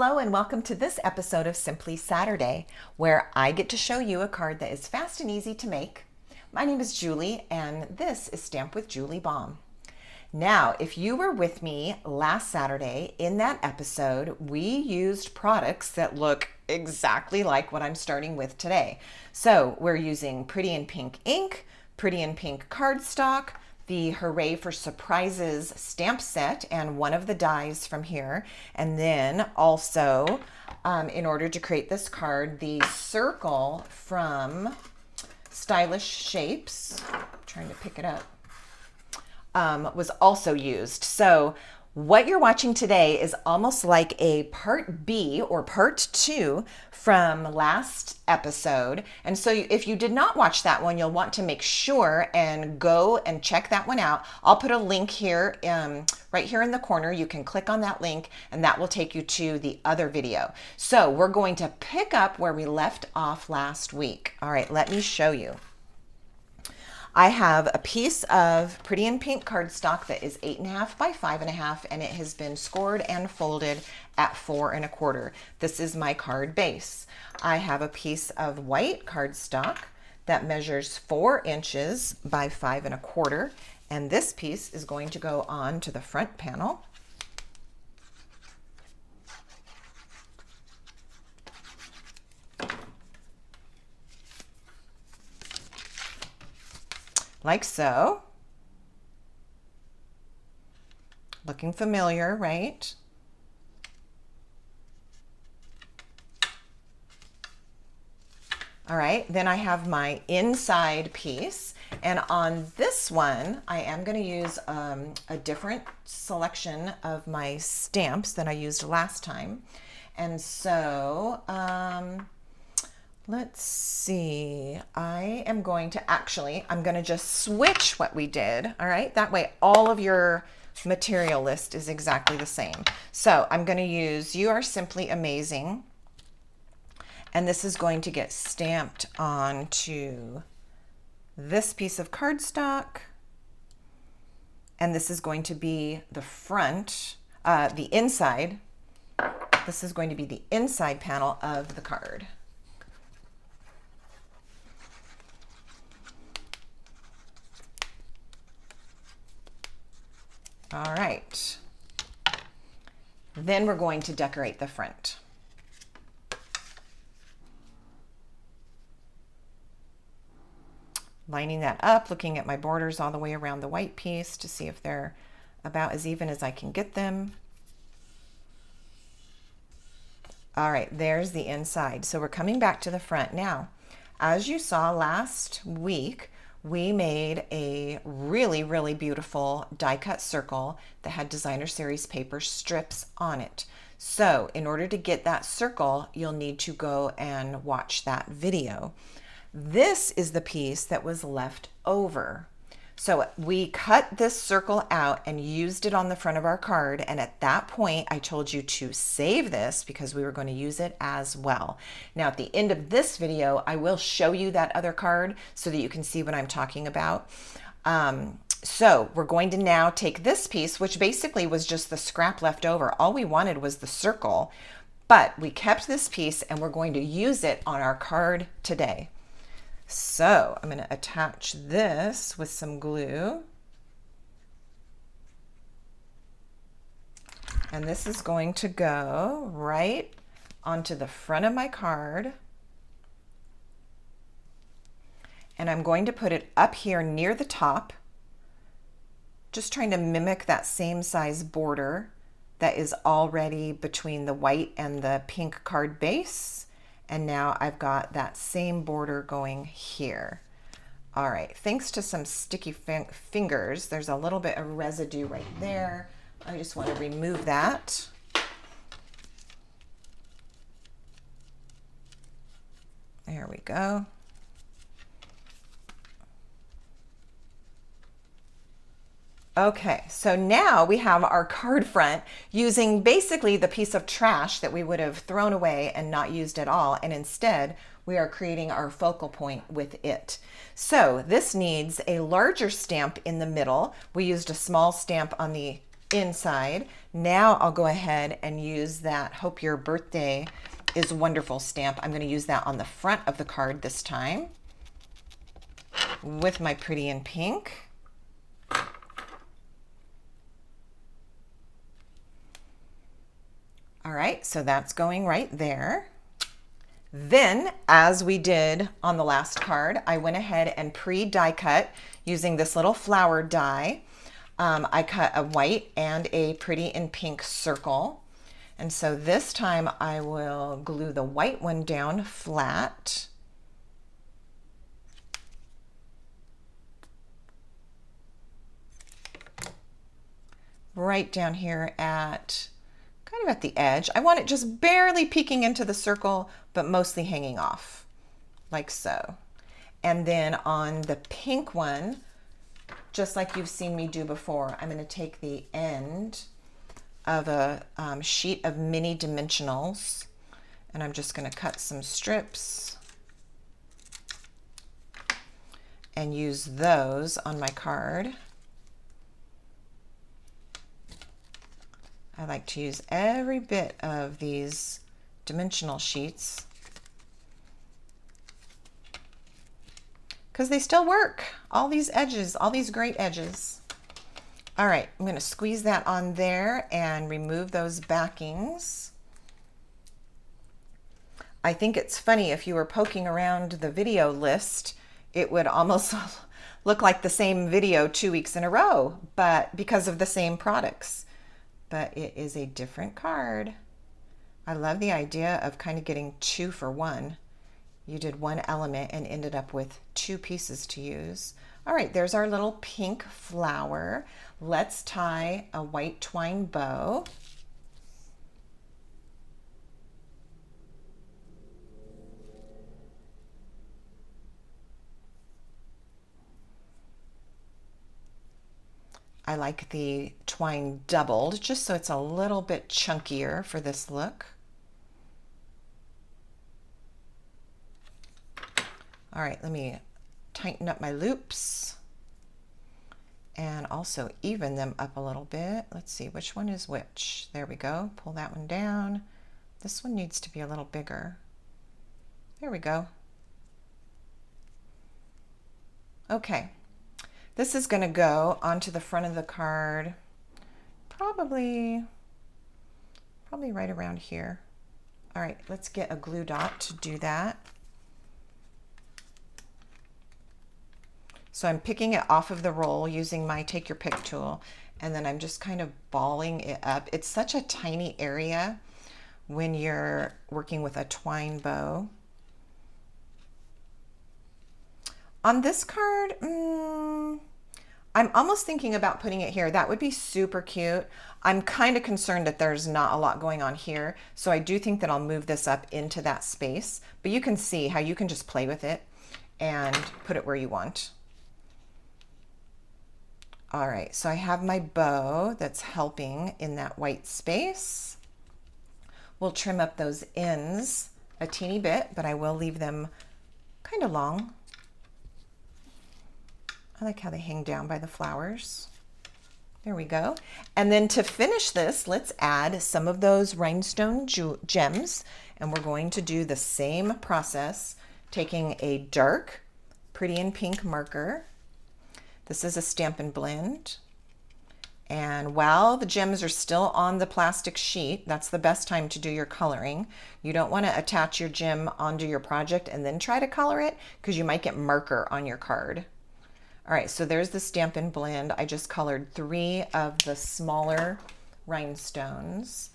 Hello and welcome to this episode of Simply Saturday, where I get to show you a card that is fast and easy to make. My name is Julie and this is Stamp with Julie Baum. Now, if you were with me last Saturday in that episode, we used products that look exactly like what I'm starting with today. So we're using Pretty in Pink ink, Pretty in Pink cardstock, the Hooray for Surprises stamp set, and one of the dies from here. And then also, in order to create this card, the circle from Stylish Shapes, I'm trying to pick it up, was also used. So what you're watching today is almost like a part B or part 2 from last episode. And so if you did not watch that one, you'll want to make sure and go and check that one out. I'll put a link here, right here in the corner. You can click on that link and that will take you to the other video. So we're going to pick up where we left off last week. All right, let me show you. I have a piece of Pretty in Pink cardstock that is 8.5 by 5.5, and it has been scored and folded at 4 1/4. This is my card base. I have a piece of white cardstock that measures 4 inches by 5 1/4, and this piece is going to go on to the front panel. Like so. Looking familiar, right? All right, then I have my inside piece, and on this one I am going to use a different selection of my stamps than I used last time. And so let's see, I'm going to just switch what we did, all right? That way all of your material list is exactly the same. So I'm going to use You Are Simply Amazing, and this is going to get stamped onto this piece of cardstock, and this is going to be the front, the inside. This is going to be the inside panel of the card. All right, then we're going to decorate the front. Lining that up, looking at my borders all the way around the white piece to see if they're about as even as I can get them. All right, there's the inside. So we're coming back to the front. Now, as you saw last week, we made a really, really beautiful die cut circle that had designer series paper strips on it. So in order to get that circle, you'll need to go and watch that video. This is the piece that was left over. So we cut this circle out and used it on the front of our card. And at that point, I told you to save this because we were going to use it as well. Now, at the end of this video, I will show you that other card so that you can see what I'm talking about. So we're going to now take this piece, which basically was just the scrap left over. All we wanted was the circle, but we kept this piece and we're going to use it on our card today. So I'm going to attach this with some glue. And this is going to go right onto the front of my card. And I'm going to put it up here near the top, just trying to mimic that same size border that is already between the white and the pink card base. And now I've got that same border going here. All right, thanks to some sticky fingers, there's a little bit of residue right there. I just want to remove that. There we go. Okay, so now we have our card front using basically the piece of trash that we would have thrown away and not used at all, and instead we are creating our focal point with it. So this needs a larger stamp in the middle. We used a small stamp on the inside. Now I'll go ahead and use that Hope Your Birthday is Wonderful stamp. I'm going to use that on the front of the card this time with my Pretty in Pink. All right, so that's going right there. Then, as we did on the last card, I went ahead and pre-die cut using this little flower die. I cut a white and a Pretty in Pink circle. And so this time I will glue the white one down flat. Right down here at kind of at the edge. I want it just barely peeking into the circle, but mostly hanging off, like so. And then on the pink one, just like you've seen me do before, I'm going to take the end of a sheet of mini dimensionals, and I'm just going to cut some strips and use those on my card. I like to use every bit of these dimensional sheets because they still work. All these edges, all these great edges. All right, I'm going to squeeze that on there and remove those backings. I think it's funny, if you were poking around the video list, it would almost look like the same video 2 weeks in a row, but because of the same products. But it is a different card. I love the idea of kind of getting 2 for 1. You did one element and ended up with 2 pieces to use. All right, there's our little pink flower. Let's tie a white twine bow. I like the twine doubled just so it's a little bit chunkier for this look. All right, let me tighten up my loops and also even them up a little bit. Let's see which one is which. There we go. Pull that one down. This one needs to be a little bigger. There we go. Okay. This is going to go onto the front of the card, probably right around here. All right, let's get a glue dot to do that. So I'm picking it off of the roll using my Take Your Pick tool, and then I'm just kind of balling it up. It's such a tiny area when you're working with a twine bow. On this card, I'm almost thinking about putting it here. That would be super cute. I'm kind of concerned that there's not a lot going on here, so I do think that I'll move this up into that space, but you can see how you can just play with it and put it where you want. All right, so I have my bow that's helping in that white space. We'll trim up those ends a teeny bit, but I will leave them kind of long. I like how they hang down by the flowers. There we go. And then to finish this, let's add some of those rhinestone gems. And we're going to do the same process, taking a dark Pretty in Pink marker. This is a Stampin' Blend. And while the gems are still on the plastic sheet, that's the best time to do your coloring. You don't want to attach your gem onto your project and then try to color it, because you might get marker on your card. All right, so there's the Stampin' Blend. I just colored 3 of the smaller rhinestones.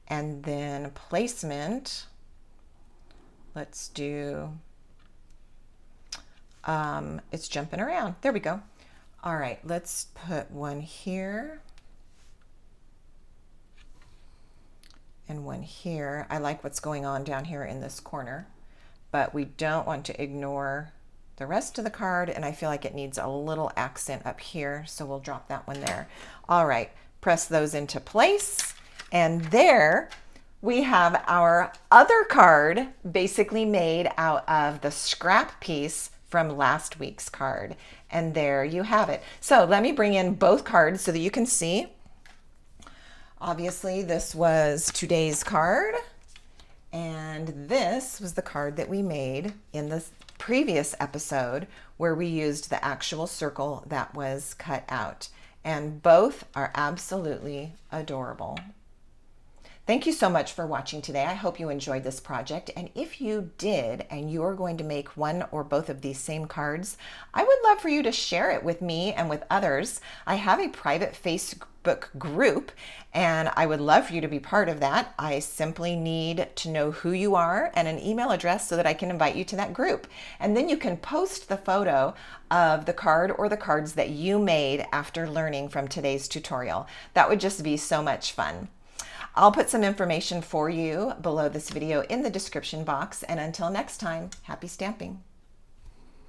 And then placement, let's do, it's jumping around. There we go. All right, let's put one here and one here. I like what's going on down here in this corner, but we don't want to ignore the rest of the card, and I feel like it needs a little accent up here, so we'll drop that one there. All right, press those into place, and there we have our other card basically made out of the scrap piece from last week's card. And there you have it. So let me bring in both cards so that you can see. Obviously, this was today's card, and this was the card that we made in the previous episode where we used the actual circle that was cut out. And both are absolutely adorable. Thank you so much for watching today. I hope you enjoyed this project. And if you did, and you're going to make one or both of these same cards, I would love for you to share it with me and with others. I have a private Facebook group, and I would love for you to be part of that. I simply need to know who you are and an email address so that I can invite you to that group. And then you can post the photo of the card or the cards that you made after learning from today's tutorial. That would just be so much fun. I'll put some information for you below this video in the description box. And until next time, happy stamping.